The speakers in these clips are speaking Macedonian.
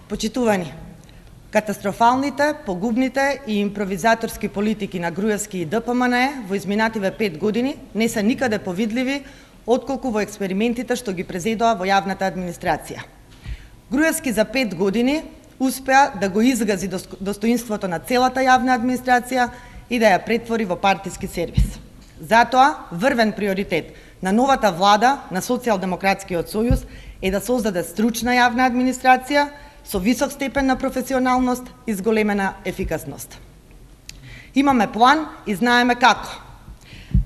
Почитувани, катастрофалните, погубните и импровизаторски политики на Груевски и ДПМНЕ во изминативе 5 години не се никаде повидливи отколку во експериментите што ги презедоа во јавната администрација. Груевски за 5 години успеа да го изгази достоинството на целата јавна администрација и да ја претвори во партиски сервис. Затоа, врвен приоритет на новата влада на Социјалдемократскиот сојуз е да создаде стручна јавна администрација со висок степен на професионалност и зголемена ефикасност. Имаме план и знаеме како.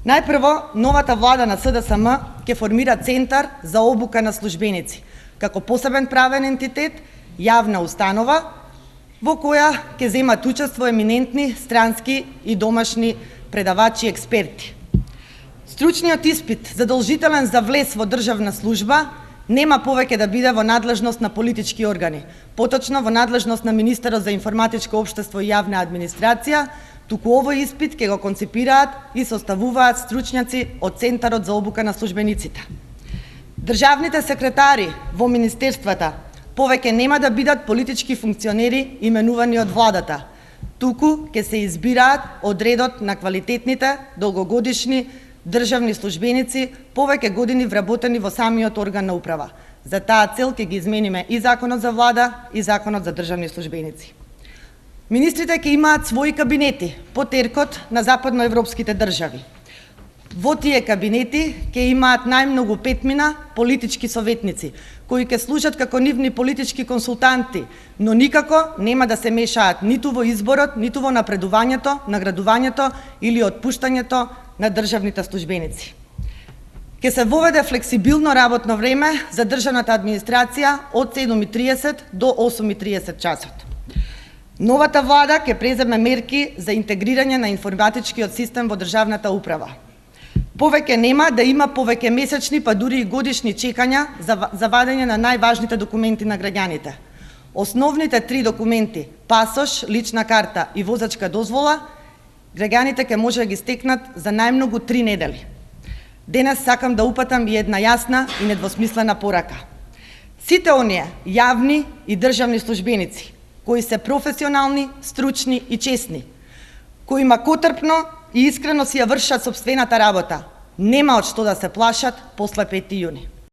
Најпрво, новата влада на СДСМ ќе формира Центар за обука на службеници, како посебен правен ентитет, јавна установа, во која ќе земат учество еминентни странски и домашни предавачи и експерти. Стручниот испит, задолжителен за влез во државна служба, нема повеќе да биде во надлежност на политички органи, поточно во надлежност на Министерот за информатичко општество и јавна администрација, туку овој испит ќе го концепираат и составуваат стручњаци од Центарот за обука на службениците. Државните секретари во министерствата повеќе нема да бидат политички функционери именувани од владата, туку ќе се избираат од редот на квалитетните, долгогодишни државни службеници, повеќе години вработени во самиот орган на управа. За таа цел ќе ги измениме и Законот за влада и Законот за државни службеници. Министрите ќе имаат своји кабинети по теркот на западноевропските држави. Во тие кабинети ќе имаат најмногу 5 политички советници, кои ќе служат како нивни политички консултанти, но никако нема да се мешаат ниту во изборот, ниту во напредувањето, наградувањето или отпуштањето на државните службеници. Ќе се воведе флексибилно работно време за државната администрација од 7:30 до 8:30 часот. Новата влада ќе преземе мерки за интегрирање на информатичкиот систем во државната управа. Повеќе нема да има повеќе месечни, па дури и годишни чекања за вадење на најважните документи на граѓаните. Основните 3 документи, пасош, лична карта и возачка дозвола, граѓаните ќе може да ги стекнат за најмногу 3 недели. Денес сакам да упатам и една јасна и недвосмислена порака. Сите оние јавни и државни службеници, кои се професионални, стручни и честни, кои макотрпно и искрено си ја вршат сопствената работа, нема од што да се плашат после 5 јуни.